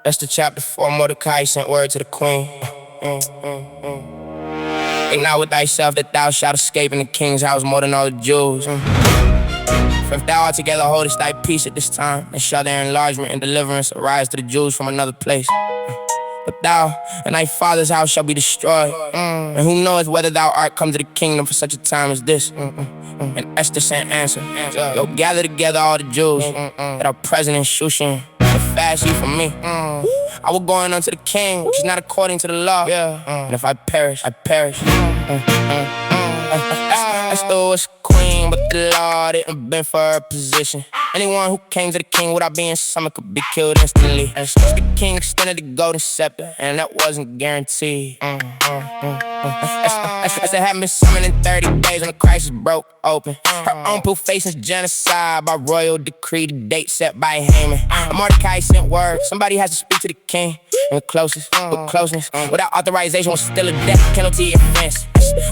Esther chapter 4, Mordecai sent word to the queen. Think not with thyself that thou shalt escape in the king's house more than all the Jews. For if thou altogether holdest thy peace at this time, then shall their enlargement and deliverance arise to the Jews from another place. But thou and thy father's house shall be destroyed. And who knoweth whether thou art come to the kingdom for such a time as this? And Esther sent answer, go gather together all the Jews that are present in Shushan, and fast ye from me. I will go in unto the king, which is not according to the law. And if I perish, I perish. Esther was queen, but the law didn't bend for her position. Anyone who came to the king without being summoned could be killed instantly. The king extended the golden scepter, and that wasn't guaranteed. Esther had been summoned in 30 days when the crisis broke open. Her own proof faces genocide by royal decree, the date set by Haman. Mordecai sent word, somebody has to speak to the king. With closeness, without authorization was still a death penalty offense.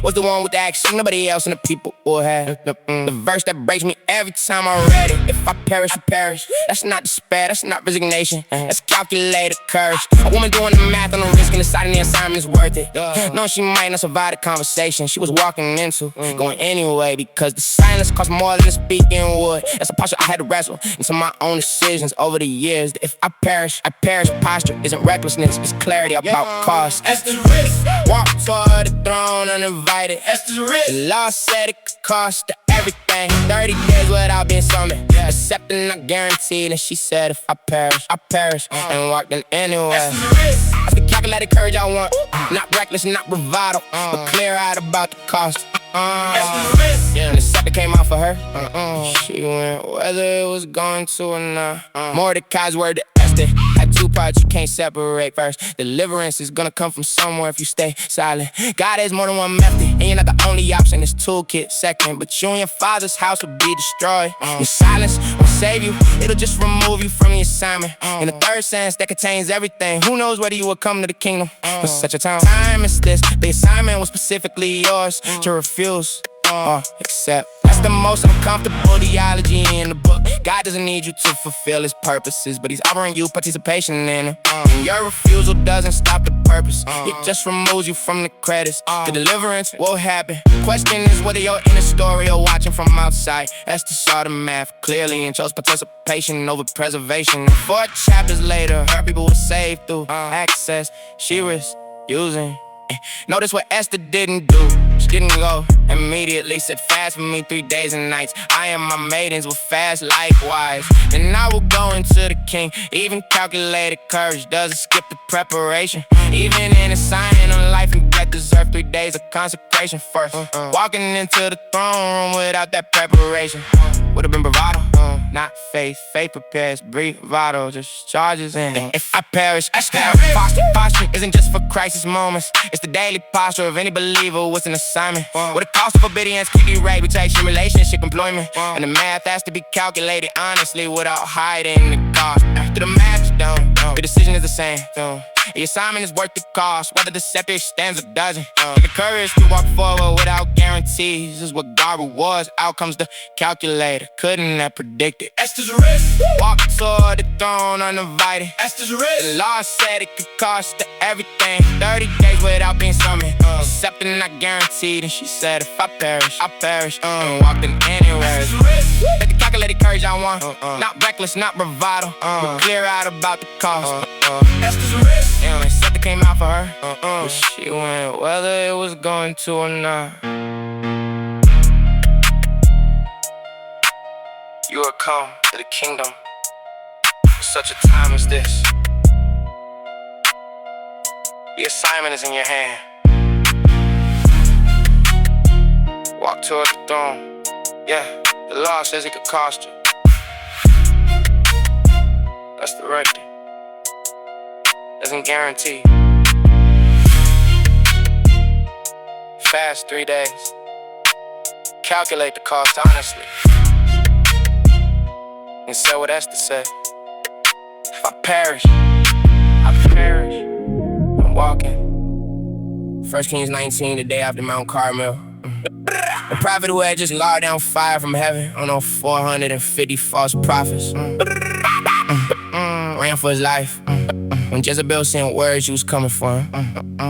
Was the one with the action nobody else in the people will have. The verse that breaks me every time I read it. If I perish, I perish. That's not despair, that's not resignation. That's calculated courage. A woman doing the math on the risk and deciding the assignment is worth it. Knowing she might not survive the conversation she was walking into, going anyway because the silence cost more than the speaking would. That's a posture I had to wrestle into my own decisions over the years. If I perish, posture isn't recklessness, it's clarity about cost. Esther's risk. Walk toward the throne uninvited. Esther's risk. The law said it could cost her everything. 30 days without being summoned, accepting not guaranteed. And she said if I perish, and walked in anywhere. Esther's risk. That's the calculated courage I want, not reckless, not bravado, but clear-eyed about the cost. Esther's risk. And the scepter came out for her. She went whether it was going to or not. Mordecai's word to Esther had two parts you can't separate. First, deliverance is gonna come from somewhere if you stay silent. God has more than one method, and you're not the only option. This toolkit second, but you and your father's house will be destroyed. Your silence won't save you, it'll just remove you from the assignment. In the third sense, that contains everything. Who knows whether you will come to the kingdom for such a time as this? The assignment was specifically yours to refuse or accept. That's the most uncomfortable theology in the book. God doesn't need you to fulfill his purposes, but he's offering you participation in it. Your refusal doesn't stop the purpose, it just removes you from the credits. The deliverance will happen. Question is whether you're in the story or watching from outside. Esther saw the math clearly and chose participation over preservation. 4 chapters later, her people were saved through access she was using. Notice what Esther didn't do. She didn't go immediately, said fast for me 3 days and nights. I and my maidens will fast likewise. Then I will go into the king. Even calculated courage doesn't skip the preparation. Even in a sign on life and death deserve 3 days of consecration first. Walking into the throne room without that preparation would have been bravado, not faith. Faith prepares bravado, just charges in. If I perish, posture isn't just for crisis moments. It's the daily posture of any believer with an assignment. With a cost of obedience, keep reputation, relationship, employment. And the math has to be calculated honestly without hiding the cost. After the math is done, the decision is the same. The assignment is worth the cost, whether the scepter extends or doesn't. The courage to walk forward without guarantees is what God rewards. Outcomes the calculator couldn't have predicted. Esther's risk. Walk toward the throne uninvited. Esther's risk. The law said it could cost her everything. 30 days without being summoned, accepting not guaranteed. And she said if I perish, and walked in anywhere. Esther's risk. Let the calculated courage I want, not reckless, not bravado, but clear-eyed about the cost. Esther's risk. And the scepter came out for her, but she went whether it was going to or not. You are come to the kingdom for such a time as this. The assignment is in your hand. Walk toward the throne. Yeah, the law says it could cost you. That's the record. Doesn't guarantee. Fast 3 days. Calculate the cost honestly. And say what Esther said. If I perish, I'm walking. 1 Kings 19, the day after Mount Carmel. The prophet who had just lowered down fire from heaven on those 450 false prophets. Ran for his life. When Jezebel sent word she was coming for him.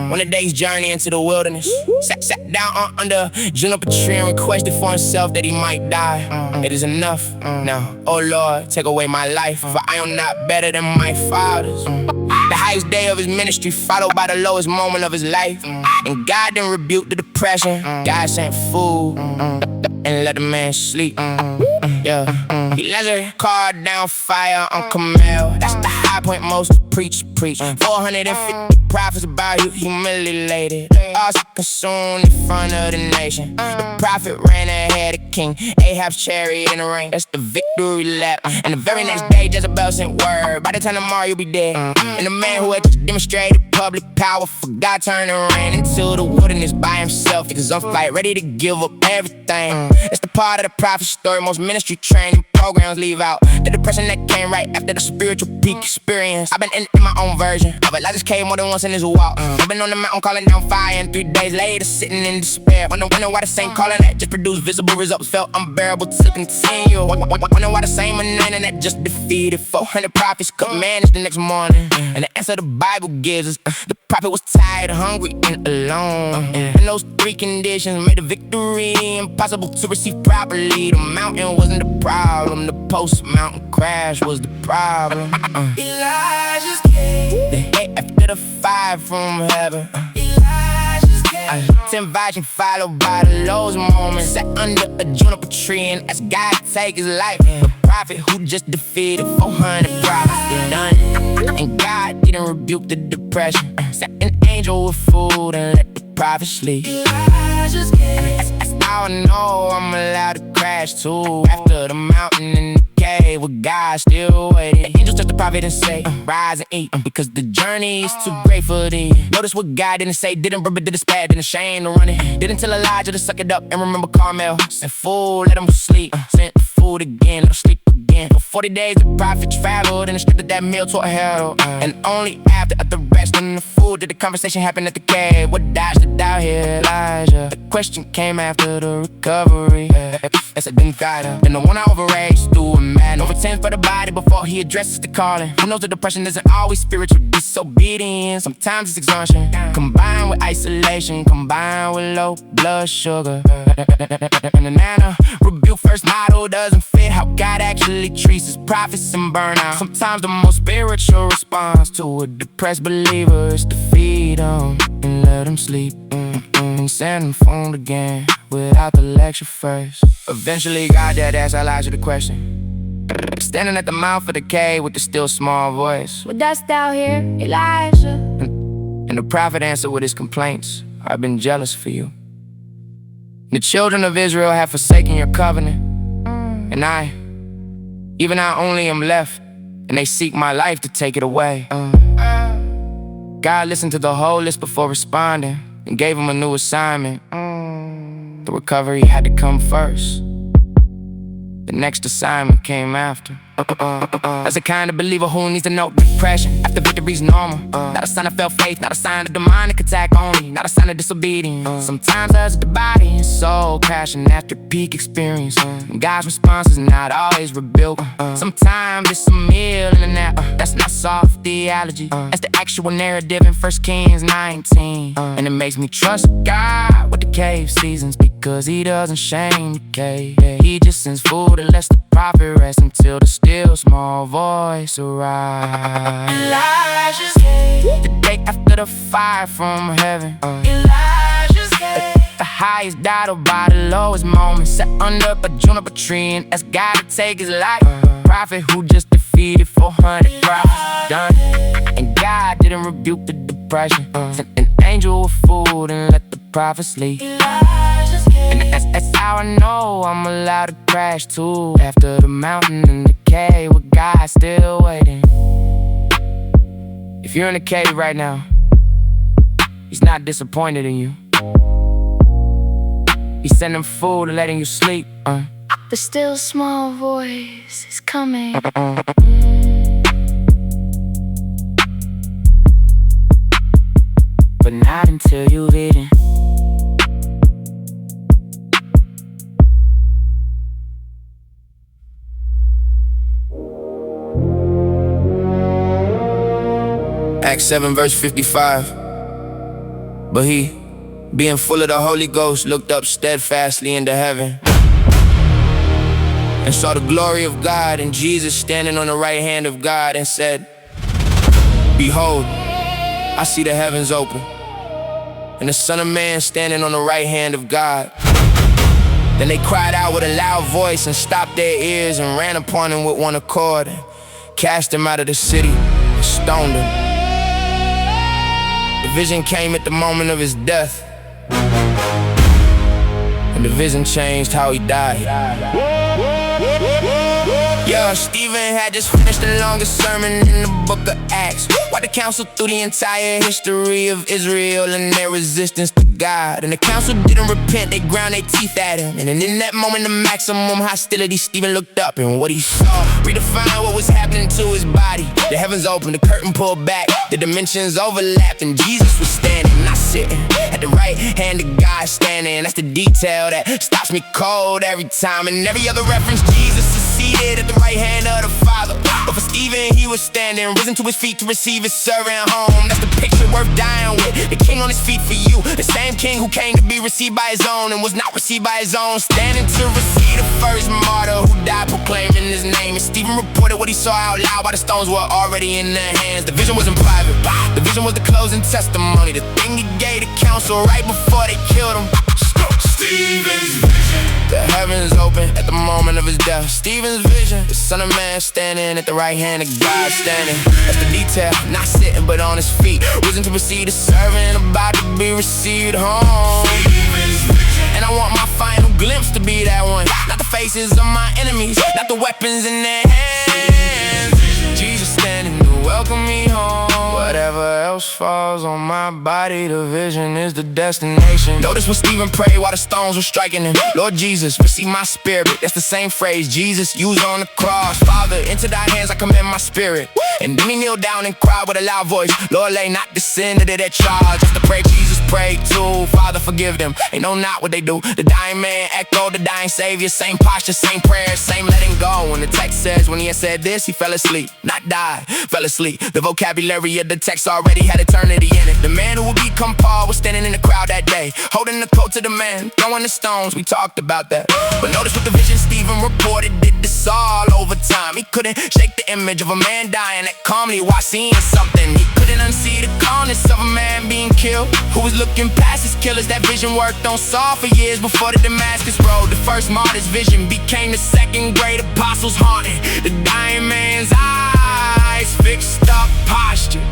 When the day's journey into the wilderness, sat down under a juniper tree and requested for himself that he might die. It is enough now. Oh Lord, take away my life, for I am not better than my fathers. The highest day of his ministry followed by the lowest moment of his life. And God didn't rebuke the depression. God sent food and let the man sleep. Yeah. He let her car down fire on Camel. That's the high point most preach. 450 prophets about you humiliated. Also consumed in front of the nation. The prophet ran ahead of King Ahab's chariot in the rain. That's the victory lap. And the very next day Jezebel sent word, by the time tomorrow you'll be dead. And the man who had just demonstrated public power forgot turned and ran into the wilderness by himself. He was on flight, ready to give up everything. That's the part of the prophet's story most ministry training programs leave out. The depression that came right after the spiritual peak experience. I've been in my own version of it. I just came more than once in this walk. I've been on the mountain calling down fire, and 3 days later sitting in despair. Wonder why the same calling that just produced visible results felt unbearable to continue. Wonder why the same anointing that just defeated 400 prophets could manage the next morning. And the answer the Bible gives us, the prophet was tired, hungry, and alone. And those three conditions made the victory impossible to receive properly. The mountain wasn't the problem, the post-mountain crash was the problem. Elijah's came. The hate after the fire from heaven. Elijah's came. 10 virgins followed by the lowest moments. Sat under a juniper tree and asked God to take his life. The prophet who just defeated 400 prophets done. And God didn't rebuke the depression. Sent an angel with food and let the prophet sleep. Elijah's came. That's how I know I'm allowed to crash too. After the mountain in the cave with God still waiting. The angels touch the prophet and say, rise and eat, because the journey is too great for thee. Notice what God didn't say, didn't remember, didn't spare, didn't shame to run it. Didn't tell Elijah to suck it up and remember Carmel. Sent food, let him sleep. Sent food again, let him sleep again. For 40 days the prophet traveled and restricted that meal to a herald. And only after the rest and the food did the conversation happen at the cave. What dodged the doubt here, Elijah? The question came after the recovery. That's a didn't guide him. Then the one I overrated through a man. Over 10 for the body before he addresses the calling. Who knows the depression isn't always spiritual disobedience. Sometimes it's exhaustion, combined with isolation, combined with low blood sugar. And the MANNA rebuke first model doesn't fit how God actually treats his prophets and burnout. Sometimes the most spiritual response to a depressed believer is to feed them and let them sleep. And send them phone again without the lecture first. Eventually God dad asked Elijah the question, standing at the mouth of the cave with the still small voice, what dost thou here, Elijah? And the prophet answered with his complaints, I've been jealous for you. The children of Israel have forsaken your covenant, and even I only am left, and they seek my life to take it away. God listened to the whole list before responding and gave him a new assignment. The recovery had to come first. The next assignment came after. As a kind of believer who needs to know depression after victory's normal. Not a sign of failed faith, not a sign of demonic attack only, not a sign of disobedience. Sometimes as the body and soul crashing after peak experience. And God's response is not always rebuke. Sometimes it's a meal in a nap. That's not soft theology. That's the actual narrative in 1 Kings 19. And it makes me trust God with the cave seasons, because he doesn't shame the cave. He just sends food and lets the prophet rest until the still small voice arrives. Elijah's came. The day after the fire from heaven. Elijah's came. The highest died by the lowest moment. Sat under a juniper tree and asked God to take his life. Prophet who just defeated 400 prophets done. And God didn't rebuke the depression. Sent an angel with food and let the prophet sleep. Elijah's came. And that's how I know I'm allowed to crash too. After the mountain in the cave with God still waiting. If you're in a cave right now, he's not disappointed in you. He's sending food and letting you sleep. The still small voice is coming. But not until you've eaten. Acts 7 verse 55. But he, being full of the Holy Ghost, looked up steadfastly into heaven and saw the glory of God and Jesus standing on the right hand of God, and said, Behold, I see the heavens open, and the Son of Man standing on the right hand of God. Then they cried out with a loud voice and stopped their ears and ran upon him with one accord and cast him out of the city and stoned him. The vision came at the moment of his death, and the vision changed how he died. Yeah, Stephen had just finished the longest sermon in the book of Acts. Why the council through the entire history of Israel and their resistance to God. And the council didn't repent, they ground their teeth at him. And in that moment of maximum hostility, Stephen looked up, and what he saw redefined what was happening to his body. The heavens opened, the curtain pulled back, the dimensions overlapped, and Jesus was standing, not sitting, at the right hand of God standing. That's the detail that stops me cold every time. And every other reference, Jesus is seated at the right hand of the Father. But for Stephen, he was standing, risen to his feet to receive his servant home. That's the picture worth dying with. The king on his feet for you, the same king who came to be received by his own and was not received by his own, standing to receive the first martyr who died proclaiming his name. And Stephen reported what he saw out loud while the stones were already in their hands. The vision wasn't private, the vision was the closing testimony, the thing he gave the council right before they killed him. Stephen's vision. The heavens open at the moment of his death. Stephen's vision, the Son of Man standing at the right hand of God standing. That's the detail, not sitting but on his feet, risen to receive the servant, about to be received home. And I want my final glimpse to be that one, not the faces of my enemies, not the weapons in their hands. Jesus standing to welcome me home. Whatever else falls on my body, the vision is the destination. Notice when Stephen prayed while the stones were striking him. Lord Jesus, receive my spirit. That's the same phrase Jesus used on the cross. Father, into thy hands I commend my spirit. And then he kneeled down and cried with a loud voice, Lord, lay not the sin to their charge. Just to pray, Jesus prayed too. Father, forgive them, they know not what they do. The dying man echoed the dying Savior. Same posture, same prayer, same letting go. And the text says when he had said this, he fell asleep. Not died, fell asleep. The vocabulary of the text already had eternity in it. The man who would become Paul was standing in the crowd that day, holding the coat to the man, throwing the stones. We talked about that. But notice what the vision Stephen reported did this all over time. He couldn't shake the image of a man dying that calmly while seeing something. He couldn't unsee the calmness of a man being killed, who was looking past his killers. That vision worked on Saul for years before the Damascus road. The first martyr's vision became the second great apostle's haunting. The dying man's eyes fixed up posture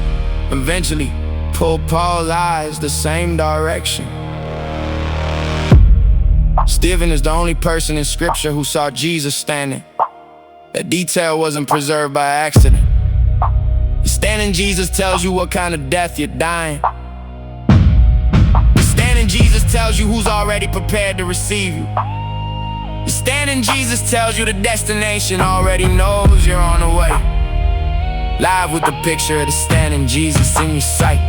eventually pulled Paul's eyes the same direction. Stephen is the only person in scripture who saw Jesus standing. That detail wasn't preserved by accident. Standing Jesus tells you what kind of death you're dying. Standing Jesus tells you who's already prepared to receive you. Standing Jesus tells you the destination, already knows you're on the way. Live with the picture of the standing Jesus in your sight.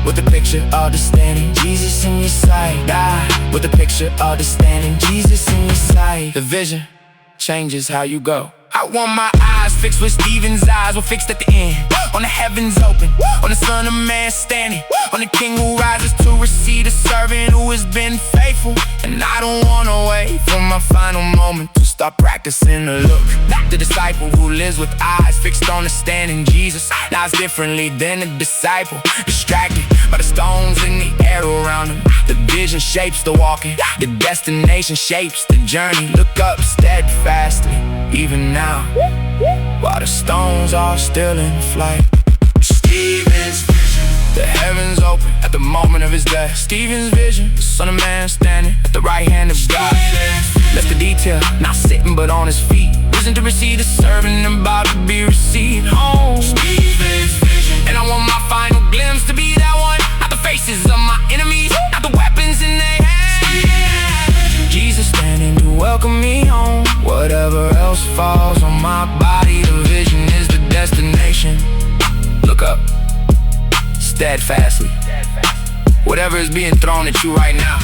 With the picture of the standing Jesus in your sight. With the picture of the standing Jesus in your sight. The vision changes how you go. I want my eyes fixed where Stephen's eyes were fixed at the end. On the heavens open, on the Son of Man standing, on the King who rises to receive the servant who has been faithful. And I don't wanna wait for my final moment to start practicing the look. The disciple who lives with eyes fixed on the standing Jesus lies differently than the disciple, distracted by the stones in the air around him. The vision shapes the walking, the destination shapes the journey. Look up steadfastly, even now, while the stones are still in flight. Stephen's vision, the heavens open at the moment of his death. Stephen's vision, the Son of Man standing at the right hand of God. Left the detail, not sitting but on his feet, risen to receive the servant and about to be received home. Stephen's vision, and I want my final glimpse to be that one, not the faces of my enemies, not the weapons in their hands. Jesus standing to welcome me home. Whatever else falls on my body, the vision is the destination. Look up steadfastly. Whatever is being thrown at you right now,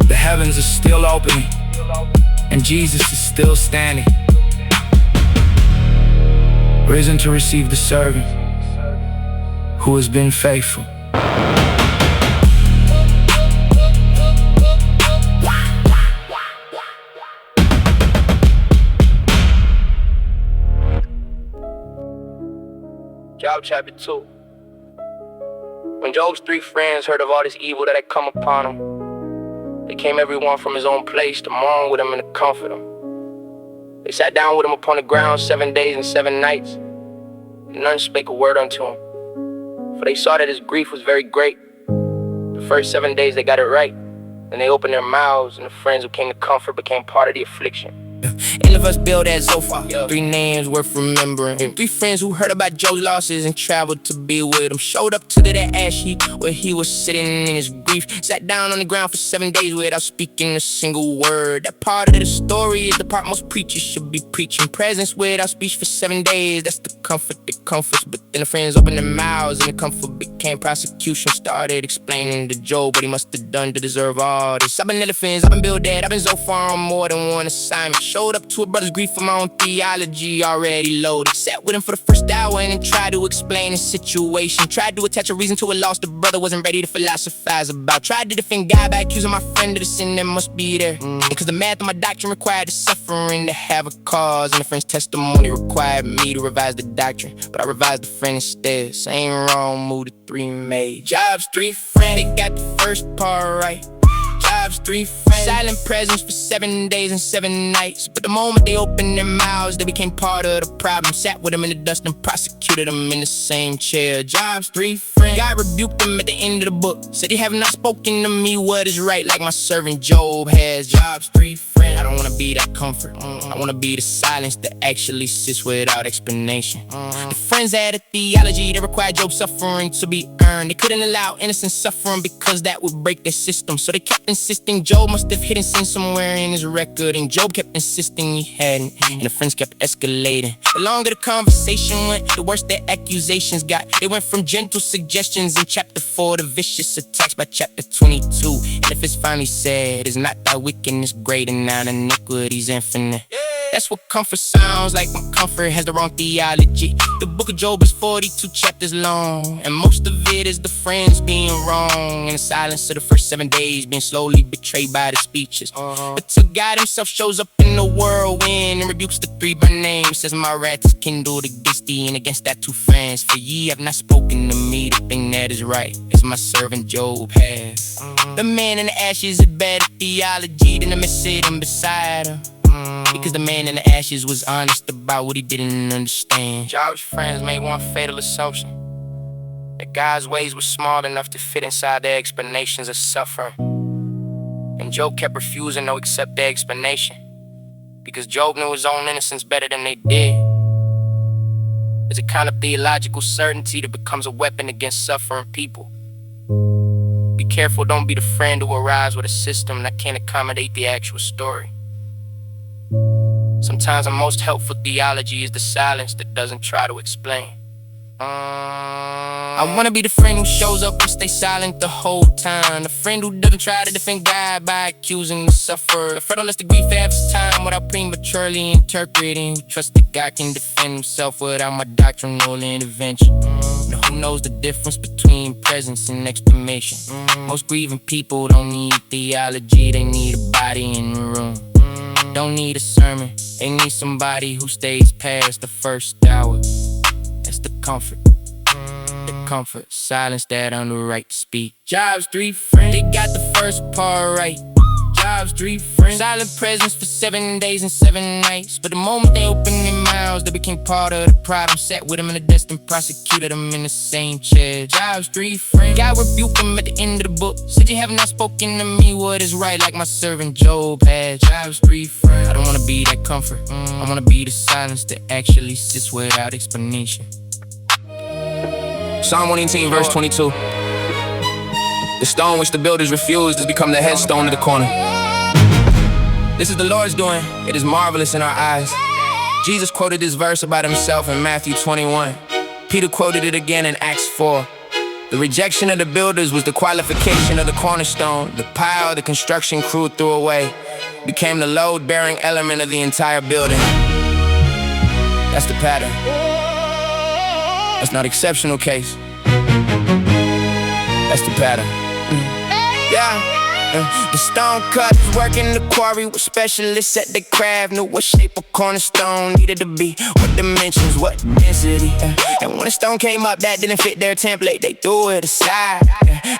the heavens are still opening, and Jesus is still standing. risen to receive the servant who has been faithful. Job chapter 2. When Job's 3 friends heard of all this evil that had come upon him, they came everyone from his own place to mourn with him and to comfort him. They sat down with him upon the ground 7 days and 7 nights, and none spake a word unto him, for they saw that his grief was very great. The first 7 days they got it right, then they opened their mouths, and the friends who came to comfort became part of the affliction. 8 of us built at Zophar, 3 names worth remembering. 3 friends who heard about Job's losses and traveled to be with him. Showed up to that ash heap where he was sitting in his grief. Sat down on the ground for 7 days without speaking a single word. That part of the story is the part most preachers should be preaching. Presence without speech for 7 days, that's the comfort that comforts. But then the friends opened their mouths and the comfort became prosecution. Started explaining to Job what he must have done to deserve all this. I've been elephants, I've been Bildad, I've been Zophar on more than one assignment. Showed up to a brother's grief for my own theology already loaded. Sat with him for the first hour and then tried to explain his situation. Tried to attach a reason to a loss the brother wasn't ready to philosophize about. Tried to defend God by accusing my friend of the sin that must be there. Because the math of my doctrine required the suffering to have a cause, and the friend's testimony required me to revise the doctrine, but I revised the friend instead. Same wrong move the 3 made. Job's 3 friends, they got the first part right. Job's 3 friends, silent presence for 7 days and 7 nights. But the moment they opened their mouths, they became part of the problem. Sat with them in the dust and prosecuted them in the same chair. Job's 3 friends, God rebuked them at the end of the book. Said, "You have not spoken to me what is right, like my servant Job has." Job's 3 friends, I don't wanna be that comfort. I wanna be the silence that actually sits without explanation. The friends had a theology that required Job's suffering to be earned. They couldn't allow innocent suffering because that would break their system. So they kept insisting Job must have hidden sin somewhere in his record, and Job kept insisting he hadn't, and the friends kept escalating. The longer the conversation went, the worse their accusations got. They went from gentle suggestions in chapter 4 to vicious attacks by chapter 22. And if it's finally said, it's not that wickedness great and not iniquity's infinite. That's what comfort sounds like when comfort has the wrong theology. The book of Job is 42 chapters long, and most of it is the friends being wrong, and the silence of the first 7 days being slowly betrayed by the speeches. But till God himself shows up in the whirlwind and rebukes the 3 by name, says, "My wrath is kindled against thee and against that 2 friends. For ye have not spoken to me the thing that is right, as my servant Job has." The man in the ashes is better theology than the man sitting beside him, because the man in the ashes was honest about what he didn't understand. Job's friends made one fatal assumption, that God's ways were small enough to fit inside their explanations of suffering. And Job kept refusing to accept their explanation, because Job knew his own innocence better than they did. There's a kind of theological certainty that becomes a weapon against suffering people. Be careful, don't be the friend who arrives with a system that can't accommodate the actual story. Sometimes the most helpful theology is the silence that doesn't try to explain. I wanna be the friend who shows up and stays silent the whole time. The friend who doesn't try to defend God by accusing the sufferer. The friend who lets the grief have its time without prematurely interpreting. Who trusts that God can defend himself without my doctrinal intervention. Who knows the difference between presence and explanation. Most grieving people don't need theology, they need a body in the room. Don't need a sermon, they need somebody who stays past the first hour. That's the comfort, silence that earned the right to speak. Job's 3 friends, they got the first part right. Job's 3 friends, silent presence for 7 days and 7 nights. But the moment they opened their mouths, they became part of the problem. Sat with them in the dust and prosecuted them in the same chair. Job's 3 friends, God rebuked them at the end of the book. Said, "You have not spoken to me what is right, like my servant Job has." Job's 3 friends, I don't wanna be that comfort. I wanna be the silence that actually sits without explanation. Psalm 118 verse 22. The stone which the builders refused has become the headstone of the corner. This is the Lord's doing, it is marvelous in our eyes. Jesus quoted this verse about himself in Matthew 21. Peter quoted it again in Acts 4. The rejection of the builders was the qualification of the cornerstone. The pile the construction crew threw away became the load-bearing element of the entire building. That's the pattern. That's not exceptional case. That's the pattern. Yeah. The stone cutters working the quarry with specialists at their craft. Knew what shape a cornerstone needed to be, what dimensions, what density. And when the stone came up that didn't fit their template, they threw it aside.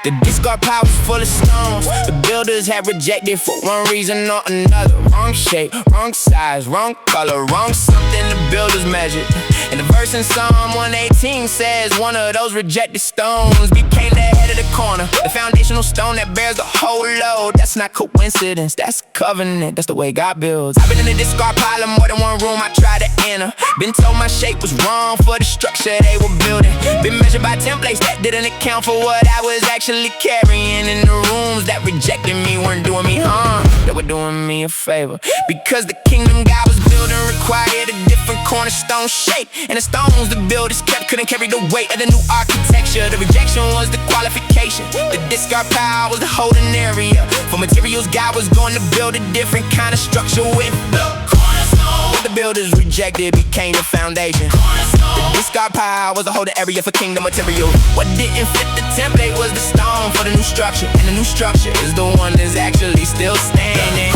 The discard pile was full of stones the builders had rejected for one reason or another. Wrong shape, wrong size, wrong color, wrong something the builders measured. And the verse in Psalm 118 says one of those rejected stones became the head of the corner, the foundational stone that bears the whole load. That's not coincidence, that's covenant, that's the way God builds. I've been in the discard pile of more than one room I tried to enter. Been told my shape was wrong for the structure they were building. Been measured by templates that didn't account for what I was actually carrying. In the rooms that rejected me weren't doing me harm, they were doing me a favor. Because the kingdom God was building required a different cornerstone shape, and the stones the builders kept couldn't carry the weight of the new architecture. The rejection was the qualification, the discard pile was the holding area. For materials God was going to build a different kind of structure with the cornerstone. What the builders rejected became the foundation. The discard pile was a holding area for kingdom material. What didn't fit the template was the stone for the new structure, and the new structure is the one that's actually still standing.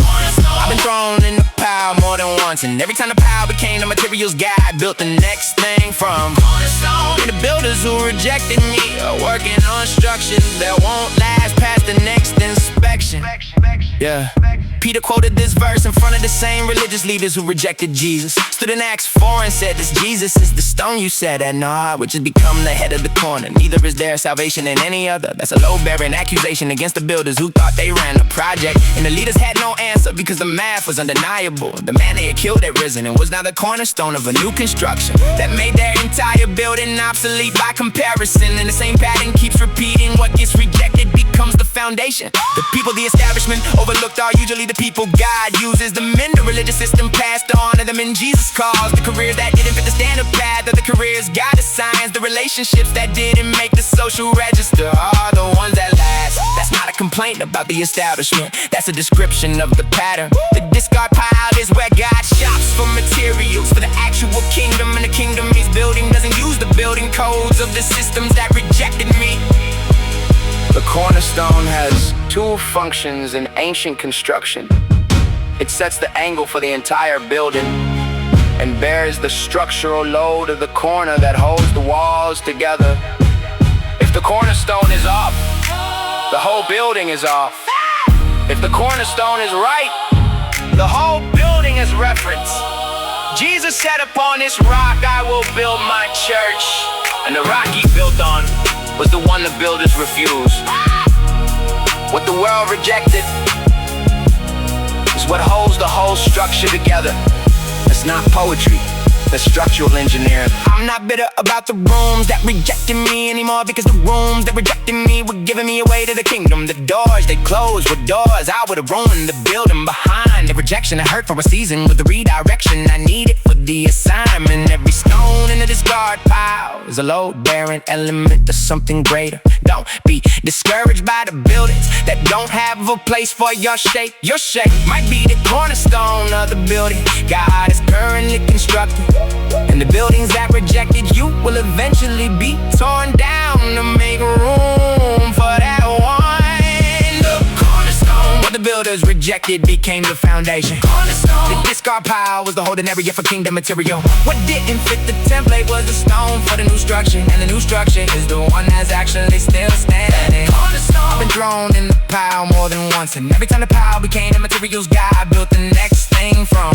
I've been thrown in the pile more than once, and every time the pile became the materials God built the next thing from cornerstone. And the builders who rejected me are working on structures that won't last past the next inspection. Yeah. Peter quoted this verse in front of the same religious leaders who rejected Jesus. Stood in Acts 4 and said, "This Jesus is the stone you said had no heart, which has become the head of the corner. Neither is there salvation in any other." That's a low-bearing accusation against the builders who thought they ran the project. And the leaders had no answer because the math was undeniable. The man they had killed had risen and was now the cornerstone of a new construction that made their entire building obsolete by comparison. And the same pattern keeps repeating. What gets rejected becomes the foundation. The people the establishment overlooked are usually the people God uses. The men the religious system passed on to them in Jesus' cause. The careers that didn't fit the standard path are the careers God assigns. The relationships that didn't make the social register are the ones that last. That's not a complaint about the establishment, that's a description of the pattern. The discard pile is where God shops for materials for the actual kingdom, and the kingdom he's building doesn't use the building codes of the systems that rejected me. The cornerstone has two functions in ancient construction. It sets the angle for the entire building and bears the structural load of the corner that holds the walls together. If the cornerstone is off, the whole building is off. If the cornerstone is right, the whole building is referenced. Jesus said, "Upon this rock I will build my church." And the rock he built on was the one the builders refused. What the world rejected is what holds the whole structure together. It's not poetry, that's structural engineering. I'm not bitter about the rooms that rejected me anymore, because the rooms that rejected me were giving me away to the kingdom. The doors they closed were doors I would have ruined the building behind. The rejection I hurt for a season was the redirection I needed for the assignment. Every stone in the discard pile is a load-bearing element of something greater. Don't be discouraged by the buildings that don't have a place for your shape. Your shape might be the cornerstone of the building God is currently constructing. And the buildings that rejected you will eventually be torn down to make room for that one. The cornerstone. What the builders rejected became the foundation. Cornerstone. The discard pile was the holding area for kingdom material. What didn't fit the template was the stone for the new structure, and the new structure is the one that's actually still standing. Cornerstone. I've been thrown in the pile more than once, and every time the pile became the materials God built the next thing from.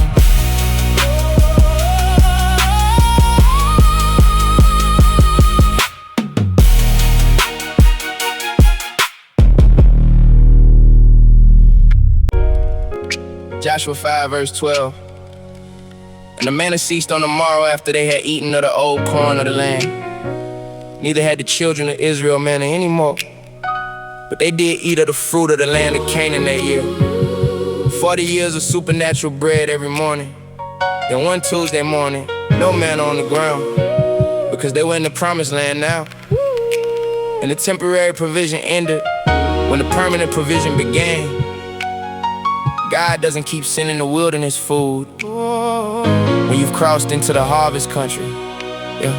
Joshua 5 verse 12. And the manna ceased on the morrow after they had eaten of the old corn of the land. Neither had the children of Israel manna anymore, but they did eat of the fruit of the land of Canaan that year. 40 years of supernatural bread every morning. Then one Tuesday morning, no manna on the ground, because they were in the promised land now. And the temporary provision ended when the permanent provision began. God doesn't keep sending the wilderness food when you've crossed into the harvest country. Yeah.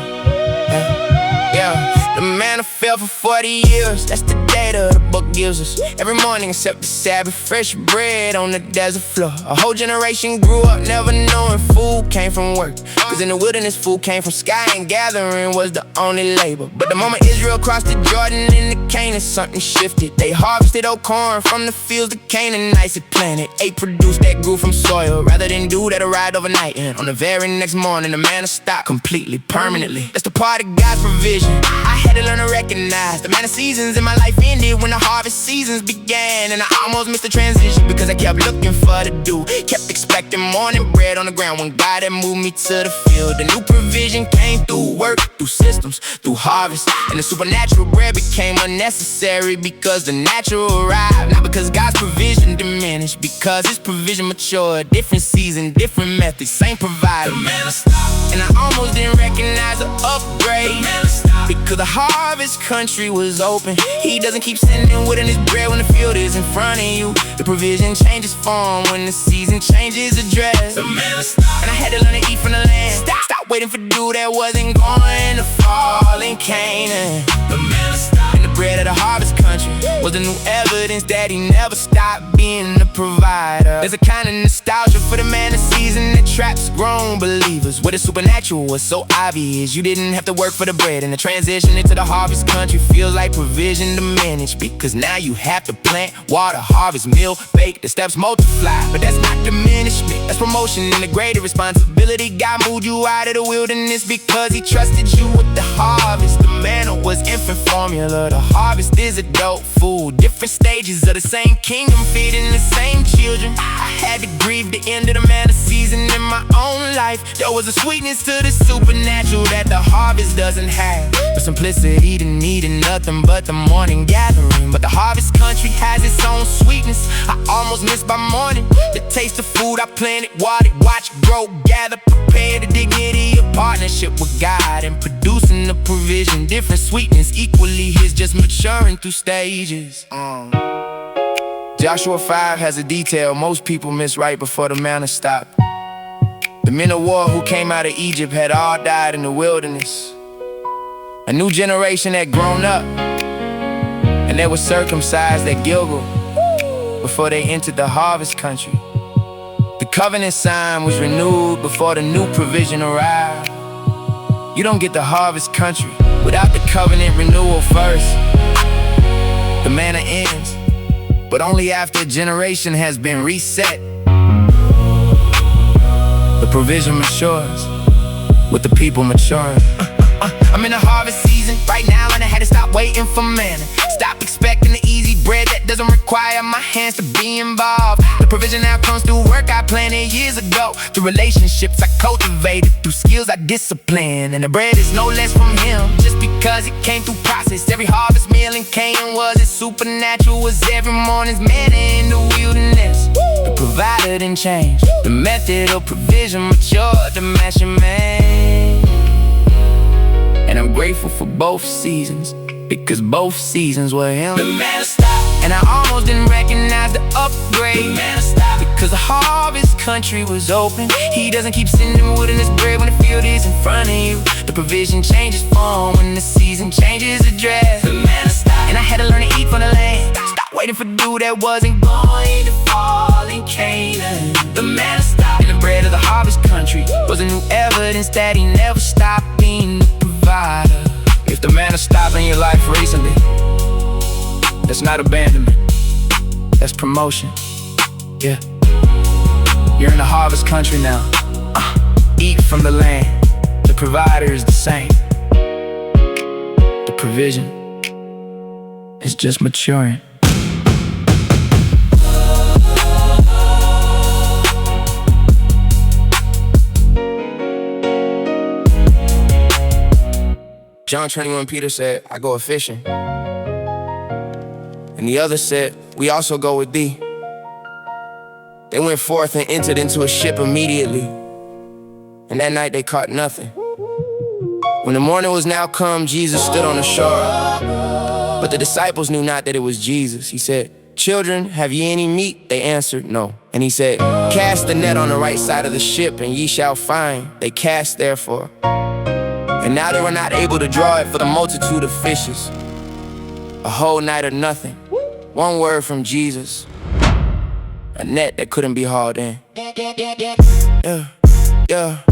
The manna fell for 40 years. That's the data the book gives us. Every morning except the Sabbath, fresh bread on the desert floor. A whole generation grew up never knowing food came from work. Cause in the wilderness, food came from sky, and gathering was the only labor. But the moment Israel crossed the Jordan into Canaan, something shifted. They harvested old corn from the fields the Canaanites had planted. Ate produce that grew from soil rather than dew that arrived overnight. And on the very next morning, the manna stopped completely, permanently. That's the part of God's provision I had to learn to recognize. The manna seasons in my life ended when the harvest seasons began, and I almost missed the transition because I kept looking for the dew. Kept expecting morning bread on the ground when God had moved me to the field. The new provision came through work, through systems, through harvest, and the supernatural bread became unnecessary because the natural arrived. Not because God's provision diminished, because His provision matured. Different season, different methods, same provider. And I almost didn't recognize the upgrade because the harvest country was open. He doesn't keep sending wood in His bread when the field is in front of you. The provision changes form when the season changes address. And I had to learn to eat from the land. Stop waiting for dew that wasn't going to fall in Canaan. And the bread of the harvest country was the new evidence that He never stopped being the provider. There's a kind of nostalgia for the manna season that traps grown believers, where the supernatural was so obvious you didn't have to work for the bread. And the transition into the harvest country feels like provision diminished, because now you have to plant, water, harvest, meal, bake, the steps multiply. But that's not diminishment, that's promotion and a greater responsibility. God moved you out of the wilderness because He trusted you with the harvest. The manna was infant formula, the harvest is adult food. Different stages of the same kingdom, feeding the same children. I had to grieve the end of the manna season in my own life. There was a sweetness to the supernatural that the harvest doesn't have. The simplicity to needing nothing but the morning gathering. But the harvest country has its own sweetness I almost missed by morning. The taste of food I planted, watered, watched grow, gather, prepare. The dignity of partnership with God and producing the provision. Different sweetness, equally His, just maturing through stages. Joshua 5 has a detail most people miss right before the manna stopped. The men of war who came out of Egypt had all died in the wilderness. A new generation had grown up, and they were circumcised at Gilgal before they entered the harvest country. The covenant sign was renewed before the new provision arrived. You don't get the harvest country without the covenant renewal first. The manna ends, but only after a generation has been reset. The provision matures with the people maturing. I'm in the harvest season right now, and I had to stop waiting for manna. Stop expecting the easy bread that doesn't require my hands to be involved. The provision now comes through work I planted years ago, through relationships I cultivated, through skills I disciplined. And the bread is no less from Him just because it came through process. Every harvest meal in Canaan was as supernatural as every morning's manna in the wilderness. The provider didn't change, the method of provision matured to match your man. And I'm grateful for both seasons, because both seasons were Him. The manna stopped, and I almost didn't recognize the upgrade. The manna stopped, because the harvest country was open. He doesn't keep sending wood in His bread when the field is in front of you. The provision changes form when the season changes address. The manna stopped, and I had to learn to eat from the land. Stop waiting for dew that wasn't going to fall in Canaan. The manna stopped, and the bread of the harvest country was a new evidence that He never stopped being the provider. If the manna stopped in your life recently, that's not abandonment, that's promotion. Yeah, you're in the harvest country now. Eat from the land, the provider is the same. The provision is just maturing. John 21 Peter said, I go a-fishing. And the other said, we also go with thee. They went forth and entered into a ship immediately, and that night they caught nothing. When the morning was now come, Jesus stood on the shore. But the disciples knew not that it was Jesus. He said, children, have ye any meat? They answered, no. And He said, cast the net on the right side of the ship, and ye shall find. They cast therefore, And now they were not able to draw it for the multitude of fishes. A whole night of nothing. One word from Jesus. A net that couldn't be hauled in. Yeah.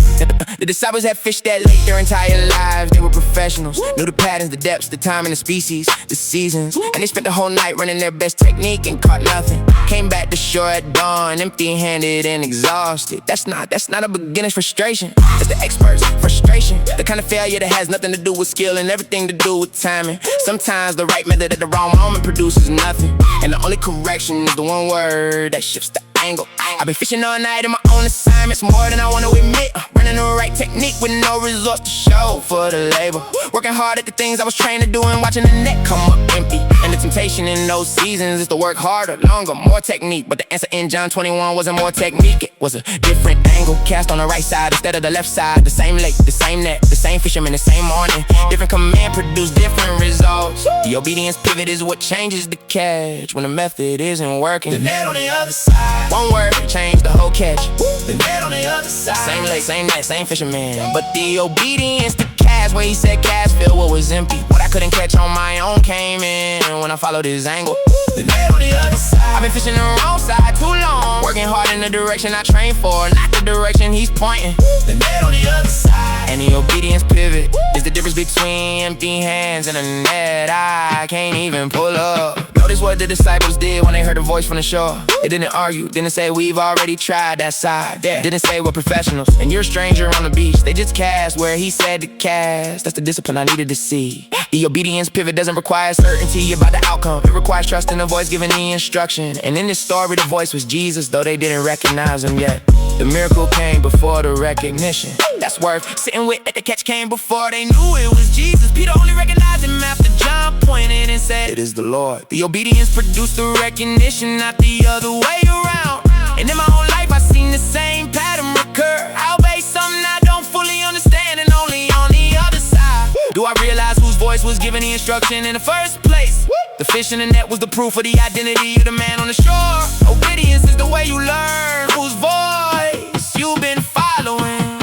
The disciples had fished that lake their entire lives. They were professionals, knew the patterns, the depths, the time and the species, the seasons. And they spent the whole night running their best technique and caught nothing. Came back to shore at dawn, empty-handed and exhausted. That's not a beginner's frustration. That's the expert's frustration. The kind of failure that has nothing to do with skill and everything to do with timing. Sometimes the right method at the wrong moment produces nothing. And the only correction is the one word that shifts the angle. I've been fishing all night in my own assignments, more than I want to admit. Running the right technique with no results to show for the labor. Working hard at the things I was trained to do and watching the net come up empty. And the temptation in those seasons is to work harder, longer, more technique. But the answer in John 21 wasn't more technique, it was a different angle. Cast on the right side instead of the left side. The same lake, the same net, the same fisherman, the same morning. Different command produce different results. The obedience pivot is what changes the catch when the method isn't working. The net on the other side. One word changed the whole catch. The net on the other side. Same lake, same net, same fisherman. But the obedience to cast, where he said cast, filled what was empty. What I couldn't catch on my own came in when I followed his angle. The net on the other side. I've been fishing the wrong side too long, working hard in the direction I trained for, not the direction he's pointing. The net on the other side. And the obedience pivot is the difference between empty hands and a net I can't even pull up. Notice what the disciples did when they heard a voice from the shore. It didn't argue, didn't say we've already tried that side. Didn't say we're professionals and you're a stranger on the beach. They just cast where he said to cast. That's the discipline I needed to see. The obedience pivot doesn't require certainty about the outcome. It requires trust in the voice giving the instruction. And in this story the voice was Jesus, though they didn't recognize him yet. The miracle came before the recognition. That's worth sitting with, that the catch came before they knew it was Jesus. Peter only recognized him after John pointed and said, "It is the Lord." The obedience produced the recognition, not the other way around. And in my whole life I've seen the same pattern recur. I'll obey something I don't fully understand, and only on the other side do I realize whose voice was giving the instruction in the first place. The fish in the net was the proof of the identity of the man on the shore. Obedience is the way you learn whose voice you've been following.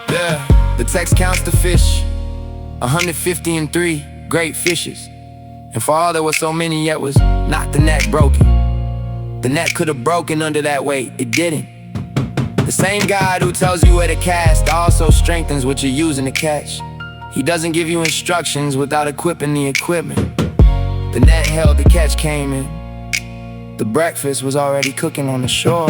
Yeah, the text counts the fish, 150 and 3 great fishes. And for all there were so many, yet was not the net broken. The net could have broken under that weight, it didn't. The same God who tells you where to cast also strengthens what you're using to catch. He doesn't give you instructions without equipping the equipment. The net held, the catch came in. The breakfast was already cooking on the shore.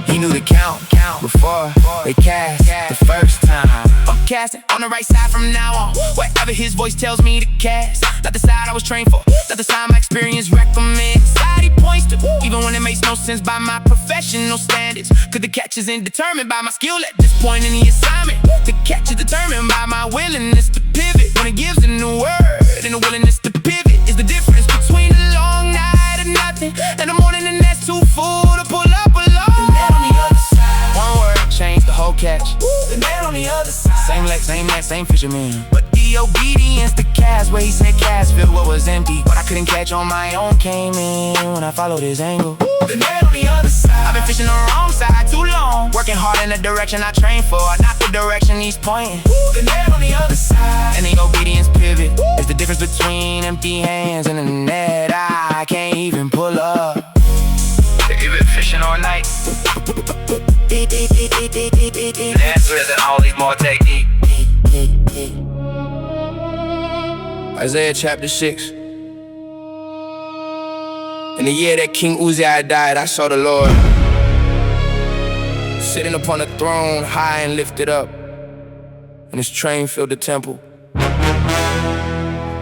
He knew the count before they cast the first time. I'm casting on the right side from now on, wherever his voice tells me to cast. Not the side I was trained for, not the side my experience recommends. Side he points to, even when it makes no sense by my professional standards. Cause the catch isn't determined by my skill at this point in the assignment. The catch is determined by my willingness to pivot when it gives in the word. And the willingness to pivot is the difference between a long night of nothing and a morning and that's too full to pull up alone. The net on the other side. One word changed the whole catch. The net on the other side. Same lake, same net, same fisherman. But the obedience to cast, where he said cast, filled what was empty. What I couldn't catch on my own came in when I followed his angle. The net on the other side. I've been fishing the wrong side too long, working hard in the direction I trained for, not the direction he's pointing. The net on the other side. And the obedience pivot is the difference between empty hands and a net I can't even pull up. You've been fishing all night. The answer isn't always more technique. Isaiah chapter 6. In the year that King Uzziah died, I saw the Lord sitting upon a throne, high and lifted up, and his train filled the temple.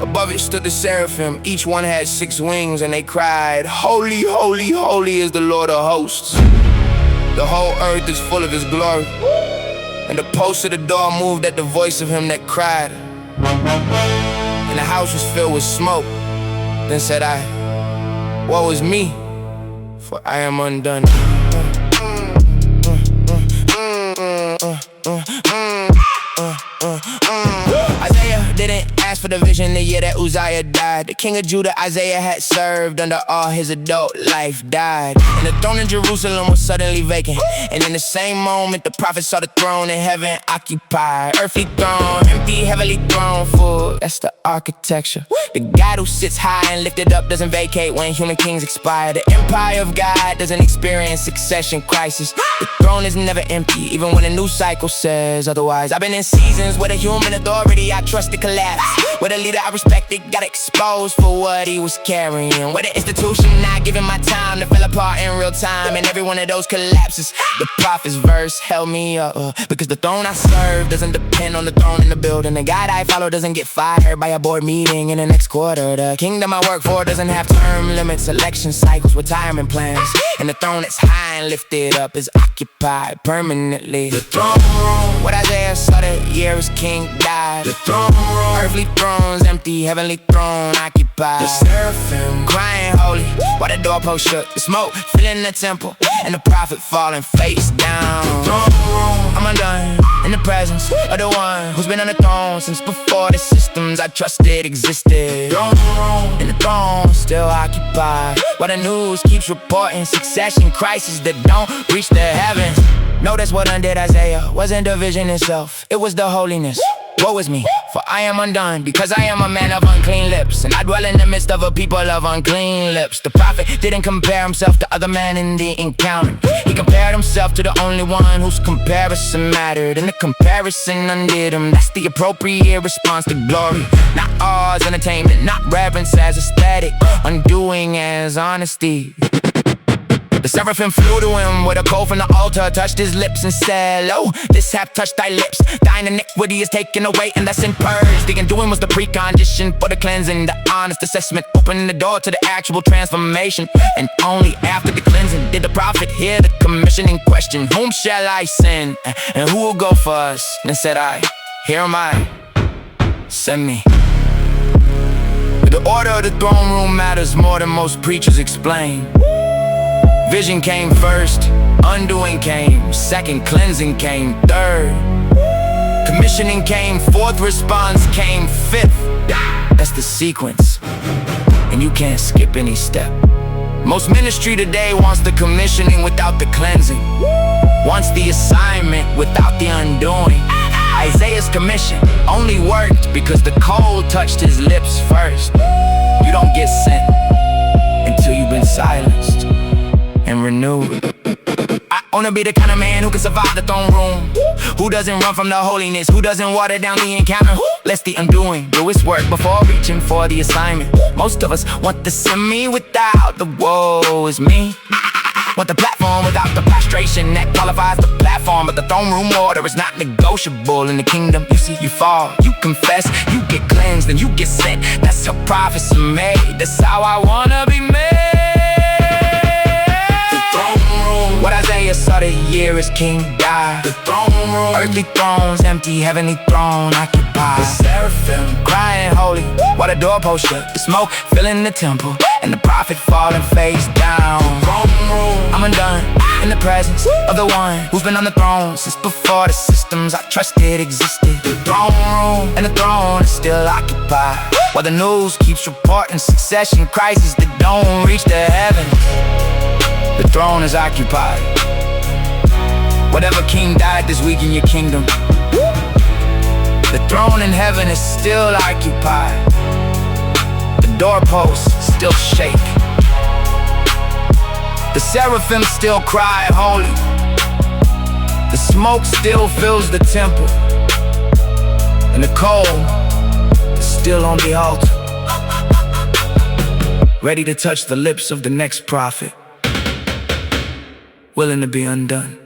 Above it stood the seraphim, each one had 6 wings, and they cried, "Holy, holy, holy is the Lord of hosts. The whole earth is full of his glory." And the posts of the door moved at the voice of him that cried. And the house was filled with smoke. Then said I, "Woe is me, for I am undone." Isaiah didn't ask for the vision the year that Uzziah died. died. The king of Judah Isaiah had served under all his adult life died. And the throne in Jerusalem was suddenly vacant. And in the same moment the prophet saw the throne in heaven occupied. Earthly throne, empty, heavenly throne full. That's the architecture. The God who sits high and lifted up doesn't vacate when human kings expire. The empire of God doesn't experience succession crisis. The throne is never empty, even when a new cycle says otherwise. I've been in seasons where the human authority I trusted collapsed, where the leader I respected got exposed for what he was carrying, where the institution not giving my time to fell apart in real time, and every one of those collapses, the prophet's verse held me up, because the throne I serve doesn't depend on the throne in the building. The God I follow doesn't get fired by a board meeting in the next quarter. The kingdom I work for doesn't have term limits, election cycles, retirement plans, and the throne that's high and lifted up is occupied permanently. The throne room, what Isaiah saw that year his king died. The throne room, earthly thrones empty, heavenly throne occupied. The seraphim crying holy while the doorpost shook. The smoke filling the temple and the prophet falling face down. The throne room, I'm undone in the presence of the one who's been on the throne since before the systems I trusted existed. Throne room, and the throne still occupied while the news keeps reporting succession crises that don't reach the heavens. Notice what undid Isaiah wasn't the vision itself, it was the holiness. Woe is me, for I am undone, because I am a man of unclean lips, and I dwell in the midst of a people of unclean lips. The prophet didn't compare himself to other men in the encounter. He compared himself to the only one whose comparison mattered, and the comparison undid him. That's the appropriate response to glory. Not awe as entertainment, not reverence as aesthetic, undoing as honesty. The seraphim flew to him with a coal from the altar, touched his lips and said, "Lo, this hath touched thy lips. Thine iniquity is taken away and that's in purged." The undoing was the precondition for the cleansing. The honest assessment opened the door to the actual transformation. And only after the cleansing did the prophet hear the commissioning question, "Whom shall I send? And who will go for us?" And said I, "Here am I, send me." The order of the throne room matters more than most preachers explain. Vision came first, undoing came second, cleansing came third, commissioning came fourth, response came fifth. That's the sequence, and you can't skip any step. Most ministry today wants the commissioning without the cleansing, wants the assignment without the undoing. Isaiah's commission only worked because the coal touched his lips first. You don't get sent until you've been silenced and renewed. I wanna be the kind of man who can survive the throne room, who doesn't run from the holiness, who doesn't water down the encounter, lets the undoing do its work before reaching for the assignment. Most of us want the semi without the woe is me, want the platform without the prostration that qualifies the platform. But the throne room order is not negotiable in the kingdom. You see, you fall, you confess, you get cleansed, and you get sent. That's how prophets are made, that's how I wanna be made. What Isaiah saw the year his king died. The throne room, earthly thrones empty, heavenly throne occupied. The seraphim crying holy while the doorpost shut. The smoke filling the temple and the prophet falling face down. The throne room, I'm undone in the presence of the one who's been on the throne since before the systems I trusted existed. The throne room and the throne is still occupied while the news keeps reporting succession crises that don't reach the heavens. The throne is occupied. Whatever king died this week in your kingdom, the throne in heaven is still occupied. The doorposts still shake. The seraphim still cry holy. The smoke still fills the temple, and the coal is still on the altar, ready to touch the lips of the next prophet, willing to be undone.